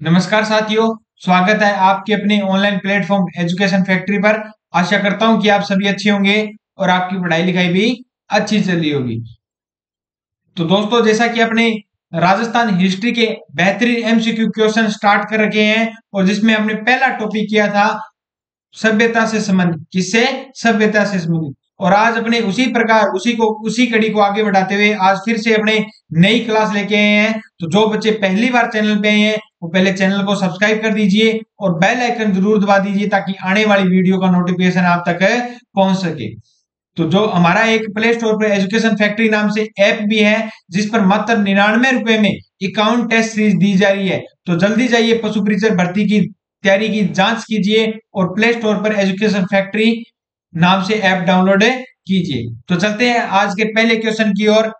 नमस्कार साथियों, स्वागत है आपके अपने ऑनलाइन प्लेटफॉर्म एजुकेशन फैक्ट्री पर। आशा करता हूं कि आप सभी अच्छे होंगे और आपकी पढ़ाई लिखाई भी अच्छी चल रही होगी। तो दोस्तों, जैसा कि अपने राजस्थान हिस्ट्री के बेहतरीन एमसीक्यू क्वेश्चन स्टार्ट कर रखे हैं और जिसमें हमने पहला टॉपिक किया था सभ्यता से संबंधित। किससे? सभ्यता से संबंधित। और आज अपने उसी प्रकार उसी कड़ी को आगे बढ़ाते हुए आज फिर से अपने नई क्लास लेके आए हैं। तो जो बच्चे पहली बार चैनल पे आए हैं वो पहले चैनल को सब्सक्राइब कर दीजिए और बेल आइकन जरूर दबा दीजिए ताकि आने वाली वीडियो का नोटिफिकेशन आप तक पहुंच सके। तो जो हमारा एक प्ले स्टोर पर एजुकेशन फैक्ट्री नाम से ऐप भी है जिस पर मात्र 99 रुपए में 51 टेस्ट सीरीज दी जा रही है। तो जल्दी जाइए, पशु परिचर भर्ती की तैयारी की जांच कीजिए और प्ले स्टोर पर एजुकेशन फैक्ट्री नाम से ऐप डाउनलोड कीजिए। तो चलते हैं आज के पहले क्वेश्चन की ओर।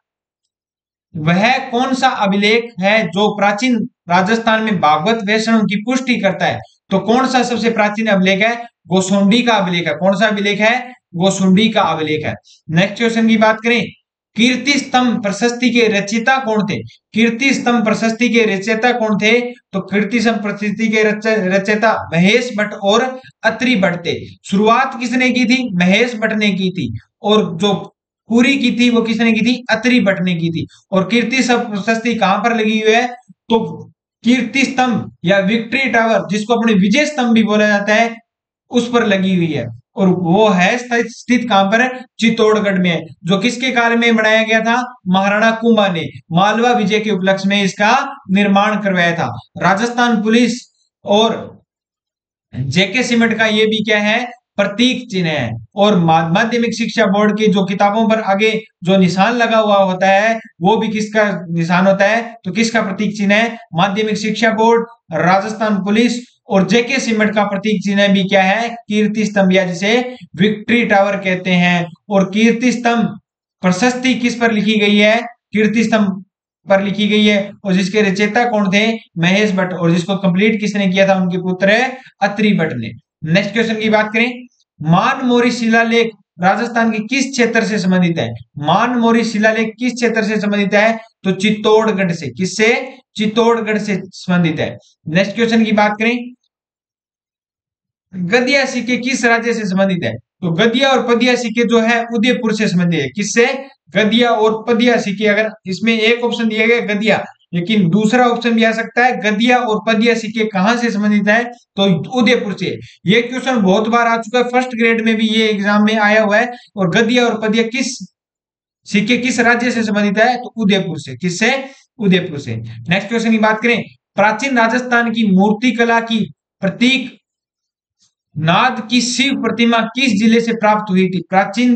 वह कौन सा अभिलेख है जो प्राचीन राजस्थान में भागवत वैष्णव की पुष्टि करता है? तो कौन सा सबसे प्राचीन अभिलेख है? गोसुंडी का अभिलेख है। कौन सा अभिलेख है? गोसुंडी का अभिलेख है। नेक्स्ट क्वेश्चन की बात करें, कीर्ति स्तंभ प्रशस्ति के रचयिता कौन थे? कीर्ति स्तंभ प्रशस्ति के रचयिता कौन थे? तो कीर्ति स्तंभ प्रशस्ति के रचयिता महेश भट्ट और अत्रि भट्ट थे। शुरुआत किसने की थी? महेश भट्ट ने की थी। और जो पूरी की थी वो किसने की थी? अत्रि भट्ट ने की थी। और कीर्ति स्तंभ प्रशस्ति कहां पर लगी हुई है? तो कीर्ति स्तंभ या विक्ट्री टावर, जिसको अपने विजय स्तंभ भी बोला जाता है, उस पर लगी हुई है। और वो है स्थित कहां पर? चित्तौड़गढ़ में है। जो किसके काल में बनाया गया था? महाराणा कुंभा ने मालवा विजय के उपलक्ष्य में इसका निर्माण करवाया था। राजस्थान पुलिस और जेके सीमेंट का ये भी क्या है? प्रतीक चिन्ह है। और माध्यमिक शिक्षा बोर्ड की जो किताबों पर आगे जो निशान लगा हुआ होता है वो भी किसका निशान होता है? तो किसका प्रतीक चिन्ह है? माध्यमिक शिक्षा बोर्ड, राजस्थान पुलिस और जेके सीमेंट का प्रतीक चिन्ह भी क्या है? कीर्ति स्तंभ, या जिसे विक्ट्री टावर कहते हैं। और कीर्ति स्तंभ प्रशस्ति किस पर लिखी गई है? कीर्ति स्तंभ पर लिखी गई है। और जिसके रचयिता कौन थे? महेश भट्ट। और जिसको कंप्लीट किसने किया था? उनके पुत्र अत्रि भट्ट ने। नेक्स्ट क्वेश्चन की बात करें, मानमोरी शिलालेख राजस्थान के किस क्षेत्र से संबंधित है? मानमोरी शिलालेख किस क्षेत्र से संबंधित है? तो चित्तौड़गढ़ से। किससे? चित्तौड़गढ़ से संबंधित है। नेक्स्ट क्वेश्चन की बात करें, गदिया सिक्के किस राज्य से संबंधित है? तो गदिया और पदिया सिक्के जो है उदयपुर से संबंधित है। किससे? गदिया और पदिया सिक्के। अगर इसमें एक ऑप्शन दिया गया गदिया, लेकिन दूसरा ऑप्शन भी आ सकता है गदिया और पदिया सिक्के कहां से संबंधित है? तो उदयपुर से। ये क्वेश्चन बहुत बार आ चुका है, फर्स्ट ग्रेड में भी ये एग्जाम में आया हुआ है। और गदिया और पदिया किस सिक्के किस राज्य से संबंधित है? तो उदयपुर से। किससे? उदयपुर से। नेक्स्ट क्वेश्चन की बात करें, प्राचीन राजस्थान की मूर्ति कला की प्रतीक नाद की शिव प्रतिमा किस जिले से प्राप्त हुई थी? प्राचीन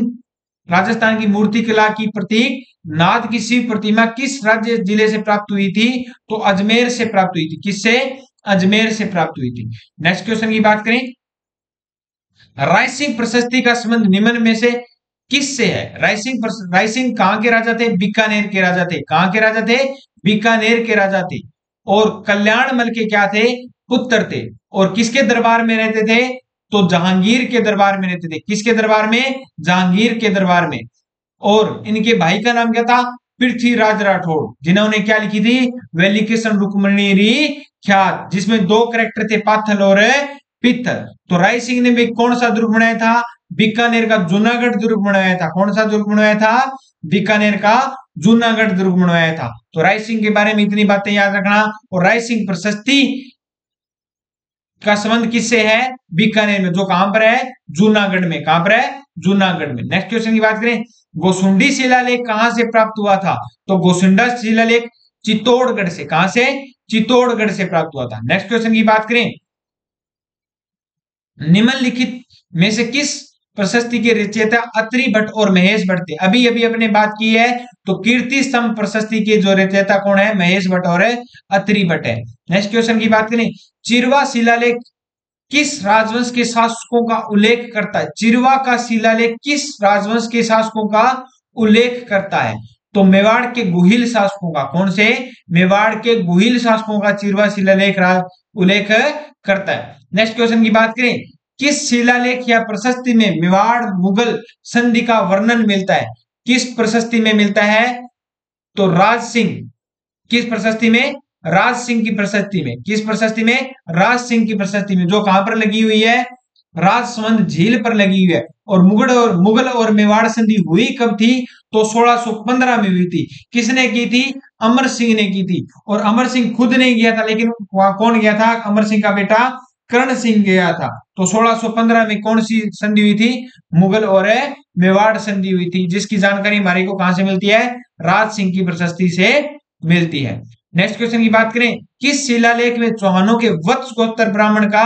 राजस्थान की मूर्ति कला की प्रतीक नाद की शिव प्रतिमा किस राज्य जिले से प्राप्त हुई थी? तो अजमेर से प्राप्त हुई थी। किससे? अजमेर से प्राप्त हुई थी। नेक्स्ट क्वेश्चन की बात करें, रायसिंह प्रशस्ति का संबंध निम्न में से किससे है? रायसिंह कहां के राजा थे? बीकानेर के राजा थे। कहां के राजा थे? बीकानेर के राजा थे। और कल्याणमल के क्या थे? पुत्र थे। और किसके दरबार में रहते थे? तो जहांगीर के दरबार में रहते थे। किसके दरबार में? जहांगीर के दरबार में। और इनके भाई का नाम क्या था? पृथ्वीराज राठौड़, जिन्होंने क्या लिखी थी? वेलिकेशन रुक्मणी ख्यात, जिसमें दो करेक्टर थे, पाथल और पित्थल। तो राय सिंह ने भी कौन सा दुर्ग बनाया था? बीकानेर का जूनागढ़ दुर्ग बनवाया था। कौन सा दुर्ग बनवाया था? बीकानेर का जूनागढ़ दुर्ग बनवाया था। तो राय सिंह के बारे में इतनी बातें याद रखना। और राय सिंह प्रशस्ति का संबंध किससे है? बीकानेर में, जो कहां पर है? जूनागढ़ में। कहां पर है? जूनागढ़ में। नेक्स्ट क्वेश्चन की बात करें, गोसुंडी शिलालेख कहां से प्राप्त हुआ था? तो गोसुंडा शिलालेख चित्तौड़गढ़ से। कहां से? चित्तौड़गढ़ से प्राप्त हुआ था। नेक्स्ट क्वेश्चन की बात करें, निम्नलिखित में से किस प्रशस्ति के रचयिता अत्रि भट्ट और महेश भट्ट थे? अभी अभी अपने बात की है। तो कीर्ति स्तंभ प्रशस्ति के जो रचयिता कौन है? महेश भट्ट और अत्रि भट्ट है। नेक्स्ट क्वेश्चन की बात करें, चिरवा शिलालेख किस राजवंश के शासकों का उल्लेख करता है? चिरवा का शिलालेख किस राजवंश के शासकों का उल्लेख करता है? तो मेवाड़ के गुहिल शासकों का। कौन से? मेवाड़ के गुहिल शासकों का चिरवा शिलालेख उल्लेख करता है। नेक्स्ट क्वेश्चन की बात करें, किस शिलालेख या प्रशस्ति में मेवाड़ मुगल संधि का वर्णन मिलता है? किस प्रशस्ति में मिलता है? तो राज सिंह। किस प्रशस्ति में? राज सिंह की प्रशस्ति में। किस प्रशस्ति में? राज सिंह की प्रशस्ति में, जो कहां पर लगी हुई है? राजसमंद झील पर लगी हुई है। और मुगल और मेवाड़ संधि हुई कब थी? तो 1615 में हुई थी। किसने की थी? अमर सिंह ने की थी। और अमर सिंह खुद नहीं गया था, लेकिन वहां कौन गया था? अमर सिंह का बेटा कर्ण सिंह गया था। तो 1615 में कौन सी संधि हुई थी? मुगल और मेवाड़ संधि हुई थी, जिसकी जानकारी हमारे को कहां से मिलती है? राज सिंह की प्रशस्ति से मिलती है। नेक्स्ट क्वेश्चन की बात करें, किस शिलालेख में चौहानों के वत्स गोत्र ब्राह्मण का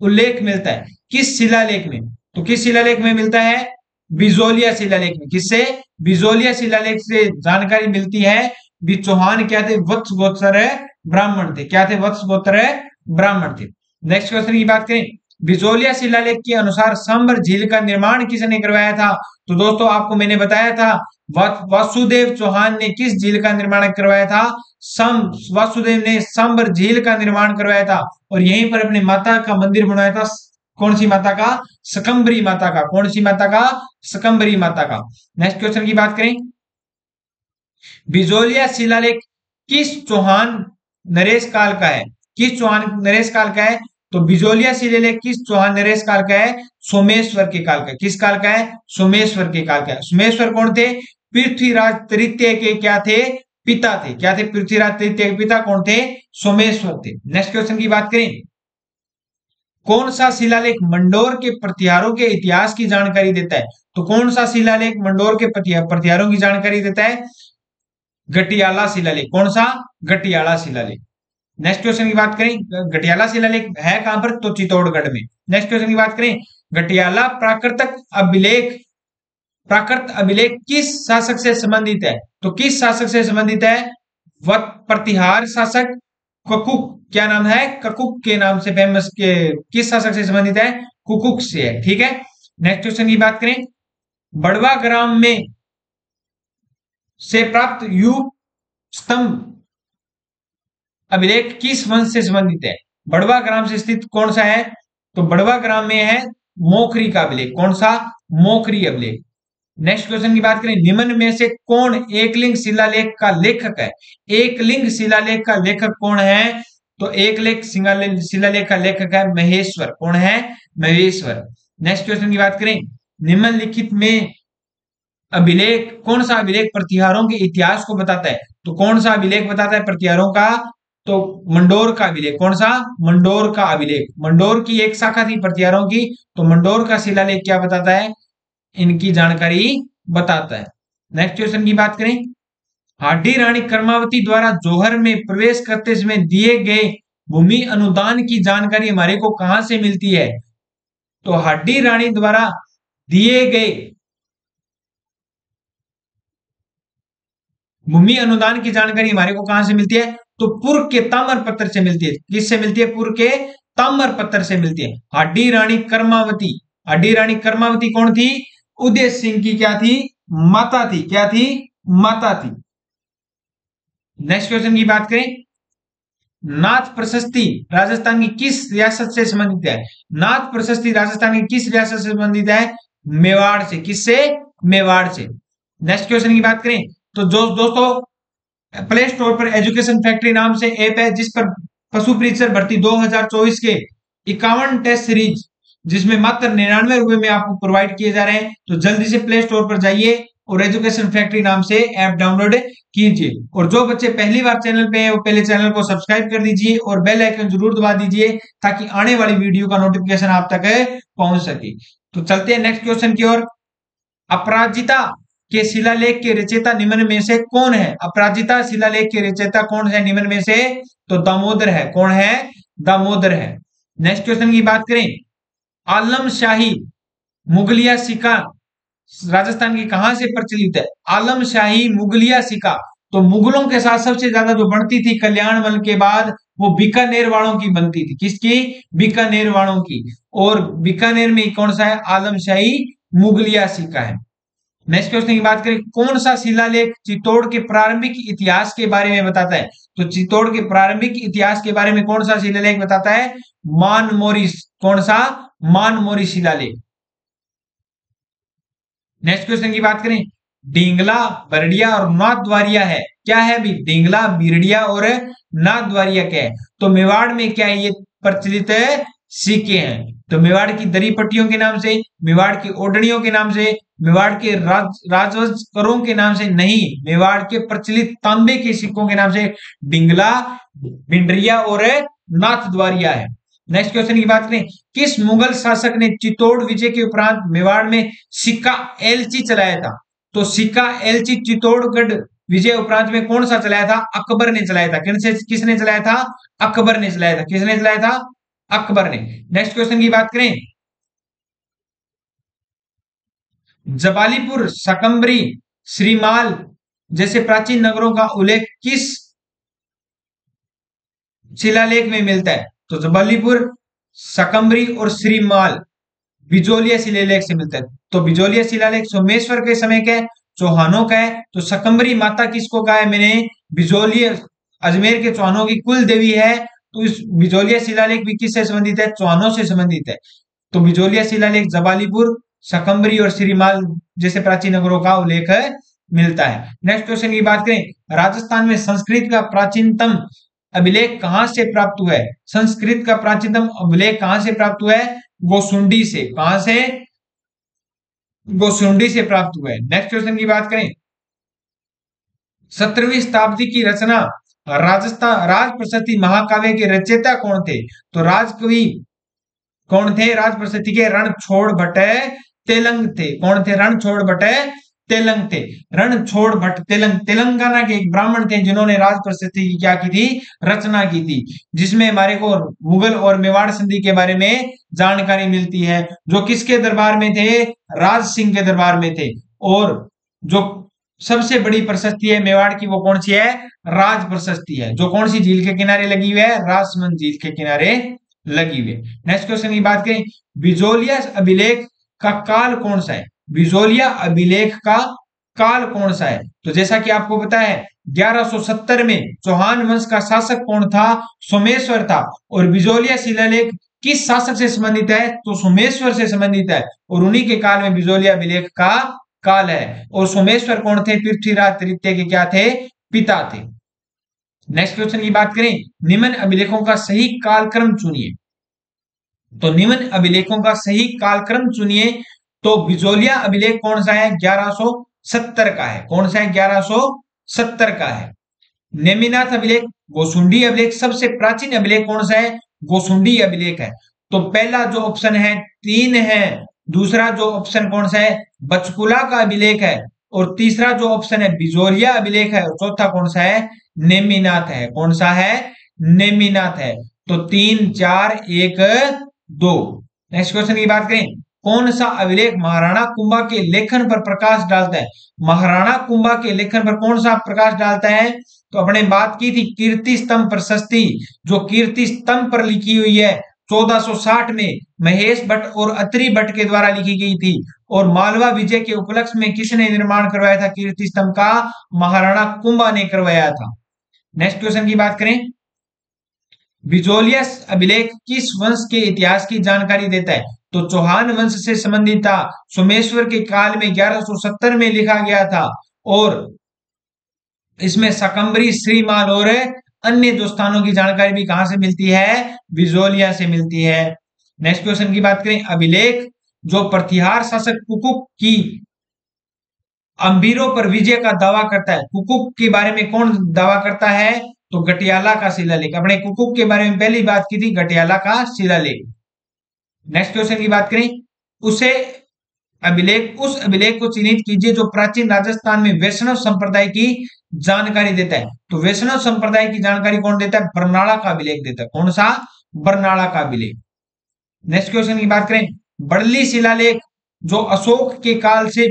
उल्लेख मिलता है? किस शिलालेख में? तो किस शिलालेख में मिलता है? बिजोलिया शिलालेख में। किससे? बिजोलिया शिलालेख से जानकारी मिलती है भी चौहान क्या थे? वत्स गोत्र ब्राह्मण थे। क्या थे? वत्स गोत्र ब्राह्मण थे। नेक्स्ट क्वेश्चन की बात करें, बिजोलिया शिलालेख के अनुसार सांबर झील का निर्माण किसने करवाया था? तो दोस्तों आपको मैंने बताया था, वासुदेव चौहान ने किस झील का निर्माण करवाया था? वासुदेव ने सांबर झील का निर्माण करवाया था। और यहीं पर अपनी माता का मंदिर बनवाया था। कौन सी माता का? शकंभरी माता का। कौन सी माता का? शकंभरी माता का। नेक्स्ट क्वेश्चन की बात करें, बिजोलिया शिलालेख किस चौहान नरेश काल का है? किस चौहान नरेश काल का है? तो बिजोलिया शिलालेख किस चौहान नरेश काल का है? सोमेश्वर के काल का। किस काल का है? सोमेश्वर के काल का है। सोमेश्वर कौन थे? पृथ्वीराज तृतीय के क्या थे? पिता थे। क्या थे? पृथ्वीराज तृतीय के पिता कौन थे? सोमेश्वर थे। नेक्स्ट क्वेश्चन की बात करें, कौन सा शिलालेख मंडोर के प्रतिहारों के इतिहास की जानकारी देता है? तो कौन सा शिलालेख मंडोर के प्रतिहारों की जानकारी देता है? गटियाला शिलालेख। कौन सा? गटियाला शिलालेख। नेक्स्ट क्वेश्चन की बात करें, गटियाला शिलालेख है कहां पर? तो चित्तौड़गढ़ में। नेक्स्ट क्वेश्चन की बात करें, गटियाला प्राकृत अभिलेख किस शासक से संबंधित है? तो किस शासक से संबंधित है? प्रतिहार शासक ककुक। क्या नाम है? ककुक के नाम से फेमस के किस शासक से संबंधित है? कुकुक से है। ठीक है। नेक्स्ट क्वेश्चन की बात करें, बड़वा ग्राम में से प्राप्त युग स्तंभ अभिलेख किस वंश से संबंधित है? बड़वा ग्राम से स्थित कौन सा है? तो बड़वा ग्राम में है मोखरी का अभिलेख। कौन सा? मोखरी अभिलेख। नेक्स्ट क्वेश्चन की बात करें, निम्न में से कौन एकलिंग शिलालेख का लेखक है? एकलिंग शिलालेख का लेखक कौन है? तो एकलिंग शिलालेख का लेखक है महेश्वर। कौन है? महेश्वर। नेक्स्ट क्वेश्चन की बात करें, निम्नलिखित में अभिलेख कौन सा अभिलेख प्रतिहारों के इतिहास को बताता है? तो कौन सा अभिलेख बताता है प्रतिहारों का? तो मंडोर का अभिलेख। कौन सा? मंडोर का अभिलेख। मंडोर की एक शाखा थी प्रतिहारों की, तो मंडोर का शिलालेख क्या बताता है? इनकी जानकारी बताता है। नेक्स्ट क्वेश्चन की बात करें, हाडी रानी कर्मावती द्वारा जौहर में प्रवेश करते समय दिए गए भूमि अनुदान की जानकारी हमारे को कहां से मिलती है? तो हाडी रानी द्वारा दिए गए भूमि अनुदान की जानकारी हमारे को कहां से मिलती है? तो पूर्व के ताम्र पत्र से मिलती है। किससे मिलती है? पूर्व के ताम्र पत्र से मिलती है। हाडी रानी कर्मावती। हाडी रानी कर्मावती कौन थी? उदय सिंह की क्या थी? माता थी। क्या थी? माता थी। नेक्स्ट क्वेश्चन की बात करें, नाथ प्रशस्ति राजस्थान की किस रियासत से संबंधित है? नाथ प्रशस्ति राजस्थान की किस रियासत से संबंधित है? मेवाड़ से। किससे? मेवाड़ से। नेक्स्ट क्वेश्चन की बात करें, तो जो दोस्तों प्ले स्टोर पर एजुकेशन फैक्ट्री नाम से ऐप है, जिस पर पशु परीक्षक भर्ती 2024 के 51 टेस्ट सीरीज, जिसमें मात्र 99 रुपए में आपको प्रोवाइड किए जा रहे हैं, तो जल्दी से प्ले स्टोर पर जाइए और एजुकेशन फैक्ट्री नाम से ऐप डाउनलोड कीजिए। और जो बच्चे पहली बार चैनल पे हैं, वो पहले चैनल को सब्सक्राइब कर दीजिए और बेल आइकन जरूर दबा दीजिए, ताकि आने वाली वीडियो का नोटिफिकेशन आप तक पहुंच सके। तो चलते हैं नेक्स्ट क्वेश्चन की ओर। अपराजिता के शिलालेख के रचयिता निम्न में से कौन है? अपराजिता शिलालेख के रचयिता कौन है निम्न में से? तो दामोदर है। कौन है? दामोदर है। नेक्स्ट क्वेश्चन की बात करें, आलम शाही मुगलिया सिक्का राजस्थान की कहां से प्रचलित है? आलम शाही मुगलिया सिक्का तो मुगलों के साथ सबसे ज्यादा जो बनती थी कल्याण वन के बाद, वो बीकानेर वालों की बनती थी। किसकी? बीकानेर वालों की। और बीकानेर में कौन सा है? आलम शाही मुगलिया सिक्का है। नेक्स्ट क्वेश्चन की बात करें, कौन सा शिलालेख चित्तौड़ के प्रारंभिक इतिहास के बारे में बताता है? तो चित्तौड़ के प्रारंभिक इतिहास के बारे में कौन सा शिलालेख बताता है? मानमोरी। कौन सा? मानमोरी शिलालेख। नेक्स्ट क्वेश्चन की बात करें, ढींगला, बरडिया और नाथद्वारिया है, क्या है अभी, ढिंगला, बीरड़िया और नाथद्वारिया क्या है, तो मेवाड़ में क्या है, ये प्रचलित सिक्के हैं। तो मेवाड़ की दरी पट्टियों के नाम से, मेवाड़ की ओढ़नियों के नाम से, मेवाड़ के राजवंश के नाम से नहीं, मेवाड़ के प्रचलित तांबे के सिक्कों के नाम से डिंगला, भिंडरिया और नाथद्वारिया है। नेक्स्ट क्वेश्चन की बात करें, किस मुगल शासक ने चित्तौड़ विजय के उपरांत मेवाड़ में सिक्का एलची चलाया था, तो सिक्का एलची चित्तौड़गढ़ विजय उपरांत में कौन सा चलाया था, अकबर ने चलाया था। किसने चलाया था, अकबर ने चलाया था। किसने चलाया था, अकबर ने। नेक्स्ट क्वेश्चन की बात करें, जबालीपुर, शकंबरी, श्रीमाल जैसे प्राचीन नगरों का उल्लेख किस शिलालेख में मिलता है, तो जबालीपुर, शकंबरी और श्रीमाल बिजोलिया शिलालेख से मिलता है। तो बिजोलिया शिलालेख सोमेश्वर के समय का है, चौहानों का है। तो शकंबरी माता किसको कहा है मैंने, बिजोलिया, अजमेर के चौहानों की कुल देवी है। तो इस बिजोलिया शिलालेख भी किससे संबंधित है, चौहानों से संबंधित है। तो बिजोलिया शिलालेख जबालीपुर, शकंबरी और श्रीमाल जैसे प्राचीन नगरों का उल्लेख मिलता है। नेक्स्ट क्वेश्चन की बात करें, राजस्थान में संस्कृत का प्राचीनतम अभिलेख कहां से प्राप्त हुआ है, संस्कृत का प्राचीनतम अभिलेख कहां से प्राप्त हुआ है, गोसुंडी से। कहां से, गोसुंडी से प्राप्त हुआ है। नेक्स्ट क्वेश्चन की बात करें, 17वीं शताब्दी की रचना राजस्थान राजप्रशस्ति महाकाव्य के रचयिता कौन थे, तो राजकवि कौन थे, राजप्रशस्ति के रणछोड़ भट्ट तेलंग थे। कौन थे, रणछोड़ भट्ट तेलंग थे। रणछोड़ भट्ट तेलंग तेलंगाना के एक ब्राह्मण थे जिन्होंने राजप्रशस्ति की क्या की थी, रचना की थी, जिसमें हमारे को मुगल और मेवाड़ संधि के बारे में जानकारी मिलती है, जो किसके दरबार में थे, राज सिंह के दरबार में थे। और जो सबसे बड़ी प्रशस्ति है मेवाड़ की वो कौन सी है, राज प्रशस्ति है, जो कौन सी झील के किनारे लगी हुई है, राजसमंद झील के किनारे लगी हुई है। नेक्स्ट क्वेश्चन की बात करें, बिजोलिया अभिलेख का काल कौन सा है, बिजोलिया अभिलेख का काल कौन सा है, तो जैसा कि आपको पता है 1170 में चौहान वंश का शासक कौन था, सोमेश्वर था। और बिजोलिया शिलालेख किस शासक से संबंधित है, तो सोमेश्वर से संबंधित है, और उन्हीं के काल में बिजोलिया अभिलेख का काल है। और सोमेश्वर कौन थे, पृथ्वीराज तृतीय के क्या थे, पिता थे। नेक्स्ट क्वेश्चन की बात करें, निम्न अभिलेखों का सही कालक्रम चुनिए, तो निम्न अभिलेखों का सही कालक्रम चुनिए। तो बिजोलिया अभिलेख कौन सा है, 1170 का है। कौन सा है, 1170 का है। नेमिनाथ अभिलेख, गोसुंडी अभिलेख, सबसे प्राचीन अभिलेख कौन सा है, गोसुंडी अभिलेख है। तो पहला जो ऑप्शन है 3 है, दूसरा जो ऑप्शन कौन सा है, बचकुला का अभिलेख है, और तीसरा जो ऑप्शन है बिजोलिया अभिलेख है, और चौथा कौन सा है, नेमिनाथ है। कौन सा है, नेमिनाथ है। तो 3 4 1 2। नेक्स्ट क्वेश्चन की बात करें, कौन सा अभिलेख महाराणा कुंभा के लेखन पर प्रकाश डालता है, महाराणा कुंभा के लेखन पर कौन सा प्रकाश डालता है, तो अपने बात की थी कीर्ति स्तंभ प्रशस्ति, जो कीर्ति स्तंभ पर लिखी हुई है 1460 में महेश भट्ट और अत्रि भट्ट के द्वारा लिखी गई थी। और मालवा विजय के उपलक्ष्य में किसने निर्माण करवाया था कीर्ति स्तंभ का, महाराणा कुंभा ने करवाया था। नेक्स्ट क्वेश्चन की बात करें, बिजोलिया अभिलेख किस वंश के इतिहास की जानकारी देता है, तो चौहान वंश से संबंधित था, सोमेश्वर के काल में 1170 में लिखा गया था। और इसमें शकंबरी, श्रीमाल और अन्य जो स्थानों की जानकारी भी कहां से मिलती है, बिजोलिया से मिलती है। नेक्स्ट क्वेश्चन की बात करें, अभिलेख जो प्रतिहार शासक कुकुक की अंबीरों पर विजय का दावा करता है, कुकुक के बारे में कौन दावा करता है, तो गटियाला का शिलालेख। अपने कुकुक के बारे में पहली बात की थी, गटियाला का शिलालेख। नेक्स्ट क्वेश्चन की बात करें, उस अभिलेख को चिन्हित कीजिए जो प्राचीन राजस्थान में वैष्णव संप्रदाय की जानकारी देता है। तो वैष्णव संप्रदाय की जानकारी कौन देता है, बरनाला का अभिलेख देता है। कौन सा, बरनाला का अभिलेख। नेक्स्ट क्वेश्चन की बात करें, बड़ली शिलालेख जो अशोक के काल से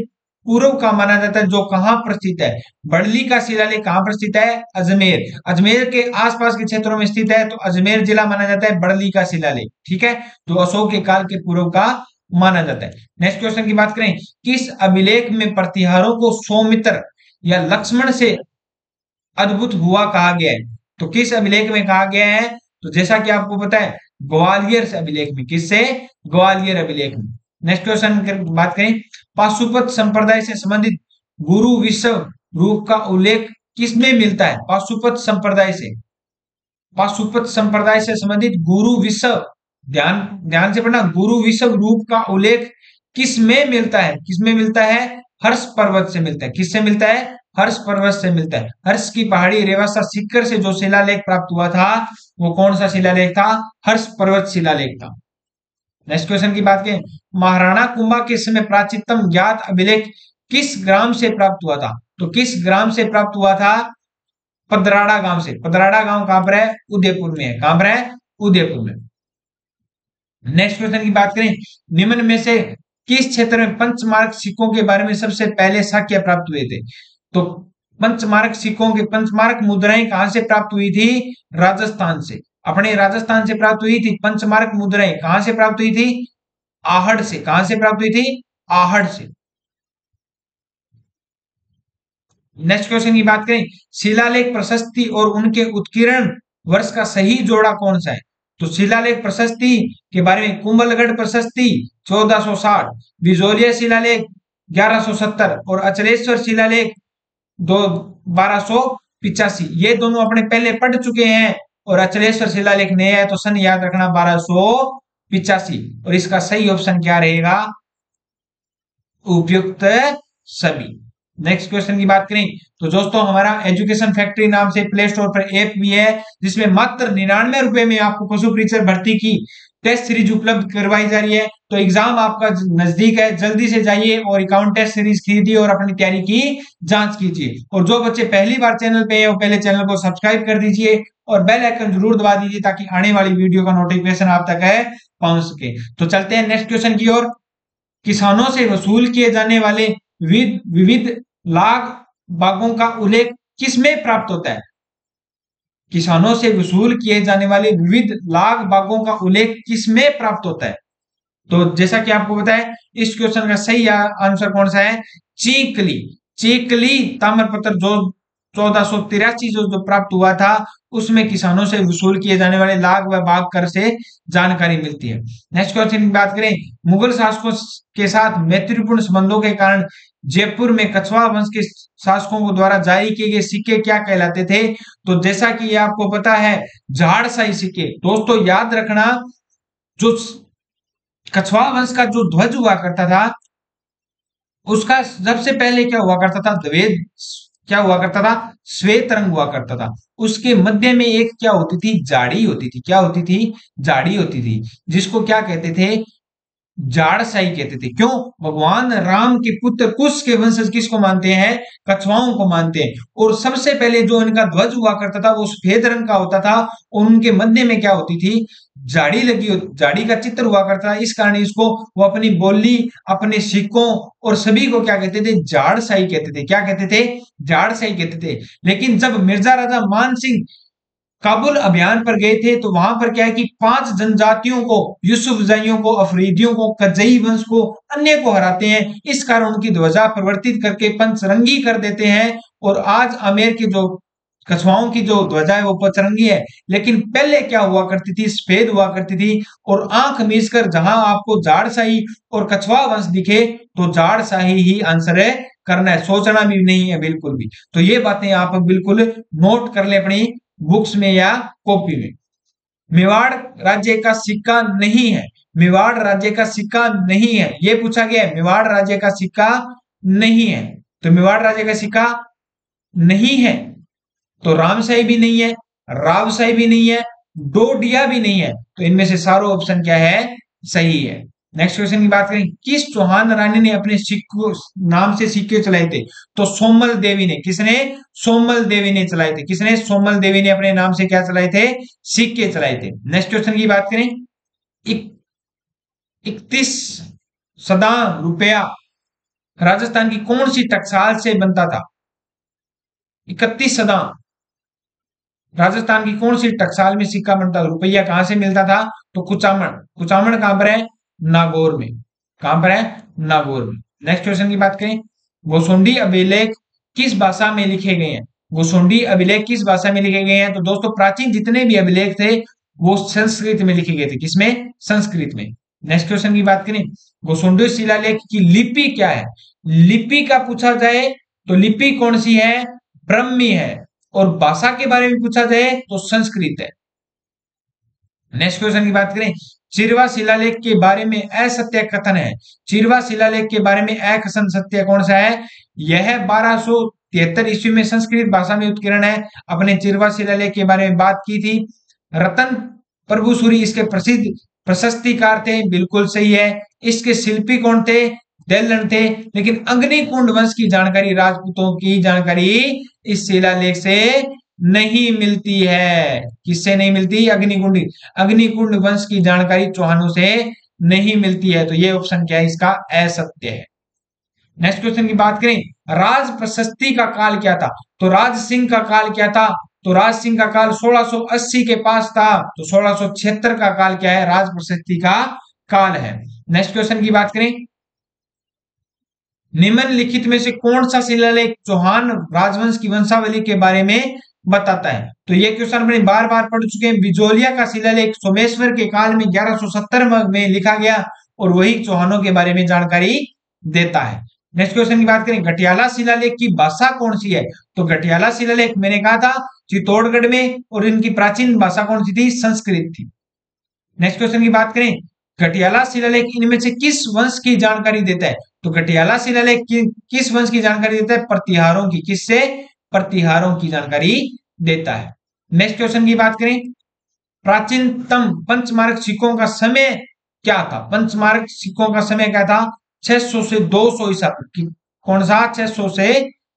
पूर्व का माना जाता है, जो कहां पर स्थित है, बड़ली का शिलालेख कहां पर स्थित है, अजमेर। अजमेर के आसपास के क्षेत्रों में स्थित है, तो अजमेर जिला माना जाता है बड़ली का शिलालेख। ठीक है, तो अशोक के काल के पूर्व का माना जाता है। नेक्स्ट क्वेश्चन की बात करें, किस अभिलेख में प्रतिहारों को सौमित्र या लक्ष्मण से अद्भुत हुआ कहा गया है, तो किस अभिलेख में कहा गया है, तो जैसा कि आपको पता है ग्वालियर अभिलेख में। किससे, ग्वालियर अभिलेख में। नेक्स्ट क्वेश्चन की बात करें, पाशुपत संप्रदाय से संबंधित गुरु विश्व रूप का उल्लेख किसमें मिलता है? पाशुपत संप्रदाय से। पाशुपत संप्रदाय से संबंधित गुरु विषव, ध्यान ध्यान से पढ़ना, गुरु विषव रूप का उल्लेख किस में मिलता है? किस में मिलता है? हर्ष पर्वत से मिलता है। किससे मिलता है? हर्ष पर्वत से मिलता है। हर्ष की पहाड़ी रेवासा सीकर से जो शिलालेख प्राप्त हुआ था वो कौन सा शिलालेख था? हर्ष पर्वत शिलालेख था। नेक्स्ट क्वेश्चन की बात करें, महाराणा कुंभा के समय प्राचीनतम ज्ञात अभिलेख किस ग्राम से प्राप्त हुआ था? तो किस ग्राम से प्राप्त हुआ था? पदराड़ा गांव से। पदराड़ा गांव कहां पर है? उदयपुर में है। कहां पर है? उदयपुर में। नेक्स्ट क्वेश्चन की बात करें, निम्न में से किस क्षेत्र में पंचमार्क सिक्कों के बारे में सबसे पहले साक्ष्य प्राप्त हुए थे? तो पंचमार्क सिक्कों के, पंचमार्क मुद्राएं कहां से प्राप्त हुई थी? राजस्थान से। अपने राजस्थान से प्राप्त हुई थी। पंचमार्क मुद्राएं कहां से प्राप्त हुई थी? आहड़ से। कहां से प्राप्त हुई थी? आहड़ से। नेक्स्ट क्वेश्चन की बात करें, शिलालेख प्रशस्ति और उनके उत्कीर्ण वर्ष का सही जोड़ा कौन सा है? तो शिलालेख प्रशस्ति के बारे में, कुंभलगढ़ प्रशस्ति 1460, बिजोलिया शिलालेख 1170 और अचलेश्वर शिलालेख 1285। ये दोनों अपने पहले पढ़ चुके हैं और अचलेश्वर शिलालेख नया है तो सन याद रखना 1285। और इसका सही ऑप्शन क्या रहेगा? उपयुक्त सभी। नेक्स्ट क्वेश्चन की बात करें तो दोस्तों, हमारा एजुकेशन फैक्ट्री नाम से प्ले स्टोर पर ऐप भी है जिसमें मात्र 99 रुपए में आपको पशु परीक्षक भर्ती की टेस्ट सीरीज उपलब्ध करवाई जा रही है। तो एग्जाम आपका नजदीक है, जल्दी से जाइए और अकाउंट टेस्ट सीरीज खरीदिए और अपनी तैयारी की जांच कीजिए। और जो बच्चे पहली बार चैनल पे हैं वो पहले चैनल को सब्सक्राइब कर दीजिए और बेल आइकन जरूर दबा दीजिए ताकि आने वाली वीडियो का नोटिफिकेशन आप तक है पहुंच सके। तो चलते हैं नेक्स्ट क्वेश्चन की ओर। किसानों से वसूल किए जाने वाले विविध लाख बागों का उल्लेख किसमें प्राप्त होता है? किसानों से वसूल किए जाने वाले विविध लाख बागों का उल्लेख किसमें प्राप्त होता है? तो जैसा कि आपको पता है इस क्वेश्चन का सही आंसर कौन सा है? चीकली। चीकली ताम्रपत्र जो 1483 जो प्राप्त हुआ था उसमें किसानों से वसूल किए जाने वाले लाख व बाग कर से जानकारी मिलती है। नेक्स्ट क्वेश्चन की बात करें, मुगल शासकों के साथ मैत्रीपूर्ण संबंधों के कारण जयपुर में कछवाहा वंश के शासकों को द्वारा जारी किए गए सिक्के क्या कहलाते थे? तो जैसा कि ये आपको पता है, झाड़शाही सिक्के। दोस्तों याद रखना, जो कछवाहा वंश का जो ध्वज हुआ करता था उसका सबसे पहले क्या हुआ करता था? द्वेद क्या हुआ करता था? श्वेत रंग हुआ करता था। उसके मध्य में एक क्या होती थी? जाड़ी होती थी। क्या होती थी? जाड़ी होती थी, जिसको क्या कहते थे? जाड़शाही कहते थे। क्यों? भगवान राम के पुत्र कुश के वंशज किसको मानते हैं? कछुआओं को मानते हैं। और सबसे पहले जो इनका ध्वज हुआ करता था वो सफेद रंग का होता था और उनके मध्य में क्या होती थी? जाड़ी लगी, जाड़ी का चित्र हुआ करता था। इस कारण इसको वो अपनी बोली, अपने सिक्कों और सभी को क्या कहते थे? जाड़शाही कहते थे। क्या कहते थे? जाड़शाही कहते थे। लेकिन जब मिर्जा राजा मान सिंह काबुल अभियान पर गए थे तो वहां पर क्या है कि 5 जनजातियों को, यूसुफजाइयों को, अफरीदियों को, कजई वंश को, अन्य को हराते हैं। इस कारण उनकी ध्वजा परिवर्तित करके पंचरंगी कर देते हैं और आज आमेर के जो कछुआओं की जो ध्वजा है वो पंचरंगी है। लेकिन पहले क्या हुआ करती थी? सफेद हुआ करती थी। और आंख मीच कर जहां आपको जाड़शाही और कछुआ वंश दिखे तो जाड़शाही ही आंसर है, करना है, सोचना भी नहीं है बिल्कुल भी। तो ये बातें आप बिल्कुल नोट कर ले अपनी बुक्स में या कॉपी में। मेवाड़ राज्य का सिक्का नहीं है। मेवाड़ राज्य का सिक्का नहीं है, ये पूछा गया है। मेवाड़ राज्य का सिक्का नहीं है, तो मेवाड़ राज्य का सिक्का नहीं है तो रामशाही भी नहीं है, रावशाही भी नहीं है, डोडिया भी नहीं है। तो इनमें से सारो ऑप्शन क्या है? सही है। नेक्स्ट क्वेश्चन की बात करें, किस चौहान रानी ने अपने सिक्कों नाम से सिक्के चलाए थे? तो सोमल देवी ने। किसने? सोमल देवी ने चलाए थे। किसने? सोमल देवी ने अपने नाम से क्या चलाए थे? सिक्के चलाए थे। नेक्स्ट क्वेश्चन की बात करें, 31 सदा रुपया राजस्थान की कौन सी टकसाल से बनता था? 31 सदा राजस्थान की कौन सी टकसाल में सिक्का बनता था? रुपया कहां से मिलता था? तो कुचामण। कुचामण कहां पर है? नागौर में। कहां पर है? नागौर में। नेक्स्ट क्वेश्चन की बात करें, गोसुंडी अभिलेख किस भाषा में लिखे गए हैं? गोसुंडी अभिलेख किस भाषा में लिखे गए हैं? तो दोस्तों प्राचीन जितने भी अभिलेख थे वो संस्कृत में लिखे गए थे। किसमें? संस्कृत में। नेक्स्ट क्वेश्चन की बात करें, गोसुंडी शिलालेख की लिपि क्या है? लिपि का पूछा जाए तो लिपि कौन सी है? ब्रह्मी है। और भाषा के बारे में पूछा जाए तो संस्कृत है। नेक्स्ट क्वेश्चन की बात करें, चिरवा शिलालेख के बारे में असत्य कथन है। चिरवा शिलालेख के बारे में अकथन सत्य कौन सा है? यह 1273 ईस्वी में संस्कृत भाषा में उत्कीर्ण है। अपने चिरवा शिलालेख के बारे में बात की थी। रतन प्रभु सूरी इसके प्रसिद्ध प्रशस्तिकार थे, बिल्कुल सही है। इसके शिल्पी कौन थे? देलन थे। लेकिन अग्निकुंड वंश की जानकारी, राजपूतों की जानकारी इस शिलालेख से नहीं मिलती है। किससे नहीं मिलती? अग्निकुंड। अग्निकुंड वंश की जानकारी चौहानों से नहीं मिलती है। तो ये ऑप्शन क्या है इसका? असत्य है। नेक्स्ट क्वेश्चन की बात करें, राज प्रशस्ति का काल क्या था? तो राज सिंह का काल क्या था? तो राज सिंह का काल 1680 के पास था। तो 1676 का काल क्या है? राज प्रशस्ति का काल है। नेक्स्ट क्वेश्चन की बात करें, निम्नलिखित में से कौन सा शिलालेख चौहान राजवंश की वंशावली के बारे में बताता है? तो ये क्वेश्चन अपने बार बार पढ़ चुके हैं। बिजोलिया का शिलालेख सोमेश्वर के काल में 1170 में लिखा गया और वही चौहानों के बारे में जानकारी देता है। नेक्स्ट क्वेश्चन की बात करें, घटियाला शिलालेख की भाषा कौन सी है? तो घटियाला शिलालेख मैंने कहा था चित्तौड़गढ़ में, और इनकी प्राचीन भाषा कौन सी थी? संस्कृत थी। नेक्स्ट क्वेश्चन की बात करें, घटियाला शिलालेख इनमें से किस वंश की जानकारी देता है? तो घटियाला शिलालेख किस वंश की जानकारी देता है? प्रतिहारों की। किससे? प्रतिहारों की जानकारी देता है। नेक्स्ट क्वेश्चन की बात करें, प्राचीनतम पंचमार्क सिक्कों का समय क्या था? पंचमार्क सिक्कों का समय क्या था? 600 से 200 ईसा पूर्व। कौन सा? 600 से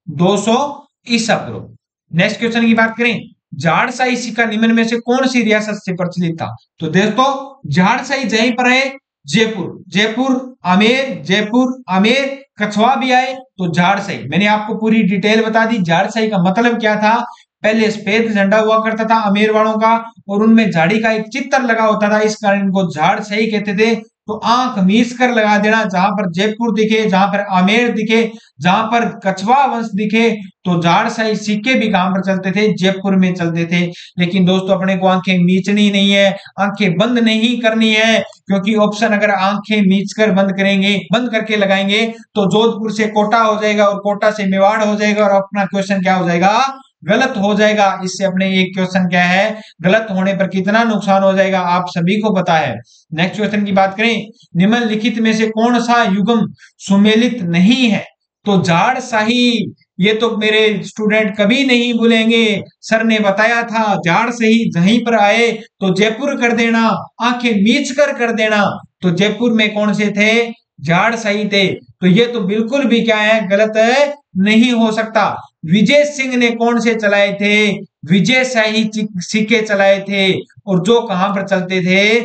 200 ईसा पूर्व। नेक्स्ट क्वेश्चन की बात करें, झाड़साई सिक्का निम्न में से कौन सी रियासत से प्रचलित था? तो दोस्तों झाड़साई जहीं पर है, जयपुर। जयपुर आमेर कछवा भी आए तो झाड़साई। मैंने आपको पूरी डिटेल बता दी। झाड़साई का मतलब क्या था? पहले सफेद झंडा हुआ करता था आमेर वालों का, और उनमें झाड़ी का एक चित्र लगा होता था, इस कारण इनको झाड़साई कहते थे। तो आंख मीच कर लगा देना, जहां पर जयपुर दिखे, जहां पर आमेर दिखे, जहां पर कछवा वंश दिखे, तो झाड़साई सिक्के भी कहां पर चलते थे? जयपुर में चलते थे। लेकिन दोस्तों अपने को आंखें मीचनी नहीं है, आंखें बंद नहीं करनी है, क्योंकि ऑप्शन अगर आंखें मीच कर बंद करेंगे, बंद करके लगाएंगे, तो जोधपुर से कोटा हो जाएगा और कोटा से मेवाड़ हो जाएगा, और अपना क्वेश्चन क्या हो जाएगा? गलत हो जाएगा। इससे अपने एक क्वेश्चन क्या है? गलत होने पर कितना नुकसान हो जाएगा आप सभी को पता है। नेक्स्ट क्वेश्चन की बात करें, निम्नलिखित में से कौन सा युग्म सुमेलित नहीं है? तो झाड़साही, ये तो मेरे स्टूडेंट कभी नहीं भूलेंगे। सर ने बताया था झाड़साही जहीं पर आए तो जयपुर कर देना, आंखें मीच कर देना। तो जयपुर में कौन से थे? झाड़साही थे। तो ये तो बिल्कुल भी क्या है? गलत है, नहीं हो सकता। विजय सिंह ने कौन से चलाए थे? विजय शाही सिक्के चलाए थे, और जो कहां पर चलते थे?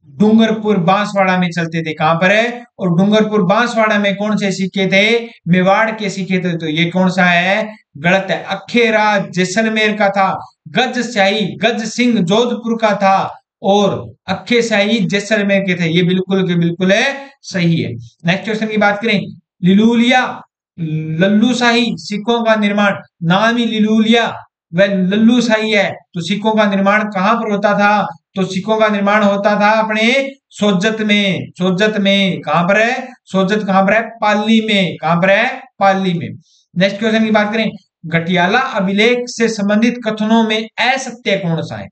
डूंगरपुर बांसवाड़ा में चलते थे। कहां पर है? और डूंगरपुर बांसवाड़ा में कौन से सिक्के थे? मेवाड़ के सिक्के थे। तो ये कौन सा है? गलत है। अखेरा जैसलमेर का था। गज शाही गज सिंह जोधपुर का था, और अखे शाही जैसलमेर के थे। ये बिल्कुल के बिल्कुल है, सही है। नेक्स्ट क्वेश्चन की बात करें, लिलूलिया लल्लू शाही सिक्कों का निर्माण, नाम ही लिलूलिया वह लल्लू शाही है, तो सिक्कों का निर्माण कहां पर होता था? तो सिक्कों का निर्माण होता था अपने सोजत में। सोजत में कहां पर है? सोजत कहां पर है? पाली में। कहां पर है? पाली में। नेक्स्ट क्वेश्चन की बात करें, घटियाला अभिलेख से संबंधित कथनों में असत्य कौन सा है?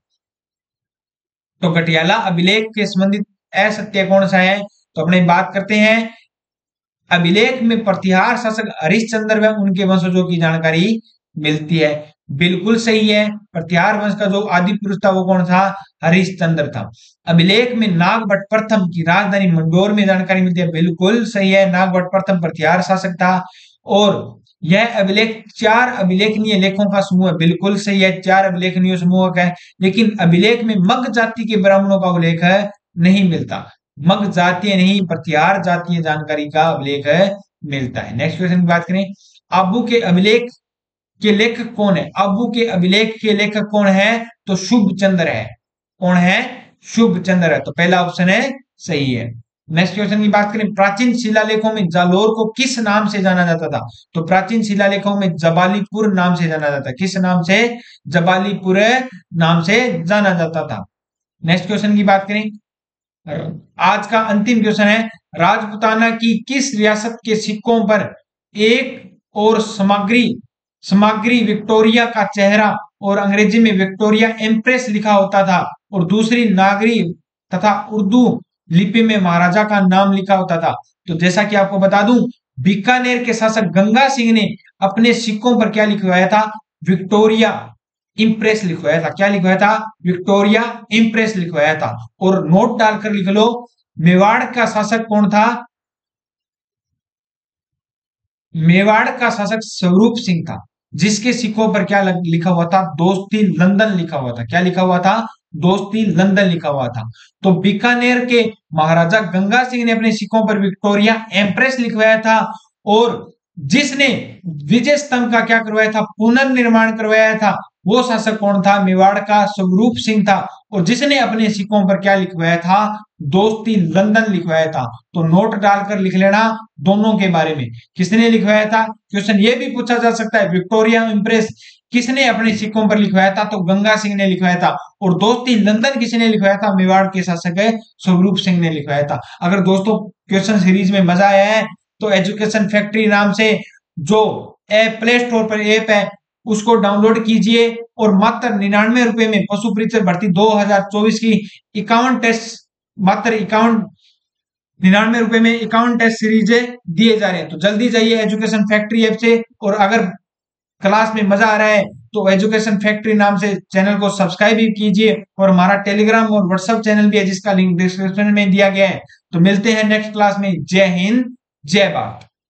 तो घटियाला अभिलेख के संबंधित असत्य कौन सा है? तो अपने बात करते हैं, अभिलेख में प्रतिहार शासक हरिश्चंद्र व उनके वंशजों की जानकारी मिलती है। बिल्कुल सही है। प्रतिहार वंश का जो आदि पुरुष था वो कौन था? हरिश्चंद्र था। अभिलेख में नागभट्ट प्रथम की राजधानी मंडोर में जानकारी मिलती है। बिल्कुल सही है, नागभट्ट प्रथम प्रतिहार शासक था। और यह अभिलेख 4 अभिलेखनीय लेखों का समूह है। बिल्कुल सही है, 4 अभिलेखनीय समूह का है। लेकिन अभिलेख में मग जाति के ब्राह्मणों का उल्लेख नहीं मिलता। मग जातीय नहीं, प्रतिहार जातीय जानकारी का अभिलेख मिलता है। नेक्स्ट क्वेश्चन की बात करें, आबू के अभिलेख के लेखक कौन है? आबू के अभिलेख के लेखक कौन है? तो शुभ चंद्र है। कौन है? शुभ चंद्र है। तो पहला ऑप्शन है, सही है। नेक्स्ट क्वेश्चन की बात करें, प्राचीन शिलालेखों में जालोर को किस नाम से जाना जाता था? तो प्राचीन शिलालेखों में जबालीपुर नाम से जाना जाता है। किस नाम से? जबालीपुर नाम से जाना जाता था। नेक्स्ट क्वेश्चन की बात करें, आज का अंतिम क्वेश्चन है, राजपुताना की किस रियासत के सिक्कों पर एक और सामग्री सामग्री विक्टोरिया का चेहरा और अंग्रेजी में विक्टोरिया एम्प्रेस लिखा होता था, और दूसरी नागरी तथा उर्दू लिपि में महाराजा का नाम लिखा होता था। तो जैसा कि आपको बता दूं, बीकानेर के शासक गंगा सिंह ने अपने सिक्कों पर क्या लिखवाया था? विक्टोरिया इंप्रेस लिखवाया था। क्या लिखवाया था? विक्टोरिया इंप्रेस लिखवाया था। और नोट डालकर लिख लो, मेवाड़ का शासक कौन था? मेवाड़ का शासक स्वरूप सिंह था, जिसके सिक्कों पर क्या लिखा हुआ था? दोस्ती लंदन लिखा हुआ था। क्या लिखा हुआ था? दोस्ती लंदन लिखा हुआ था। तो बीकानेर के महाराजा गंगा सिंह ने अपने सिक्कों पर विक्टोरिया एम्प्रेस लिखवाया था, और जिसने विजय स्तंभ का क्या करवाया था? पुनर्निर्माण करवाया था, वो शासक कौन था? मेवाड़ का स्वरूप सिंह था। और जिसने अपने सिक्कों पर क्या लिखवाया था? दोस्ती लंदन लिखवाया था। तो नोट डालकर लिख लेना दोनों के बारे में, किसने लिखवाया था। क्वेश्चन ये भी पूछा जा सकता है, विक्टोरिया इंप्रेस किसने अपने सिक्कों पर लिखवाया था? तो गंगा सिंह ने लिखवाया था। और दोस्ती लंदन किसने लिखवाया था? मेवाड़ के शासक है स्वरूप सिंह ने लिखवाया था। अगर दोस्तों क्वेश्चन सीरीज में मजा आया है तो एजुकेशन फैक्ट्री नाम से जो ऐप प्ले स्टोर पर ऐप है उसको डाउनलोड कीजिए, और मात्र 99 रुपए में पशु परीक्षक भर्ती 2024 की 51 टेस्ट, मात्र 99 रुपए में 51 टेस्ट सीरीज दिए जा रहे हैं। तो जल्दी जाइए एजुकेशन फैक्ट्री ऐप से, और अगर क्लास में मजा आ रहा है तो एजुकेशन फैक्ट्री नाम से चैनल को सब्सक्राइब भी कीजिए, और हमारा टेलीग्राम और व्हाट्सएप चैनल भी है जिसका लिंक डिस्क्रिप्शन में दिया गया है। तो मिलते हैं नेक्स्ट क्लास में। जय हिंद, जय भारत।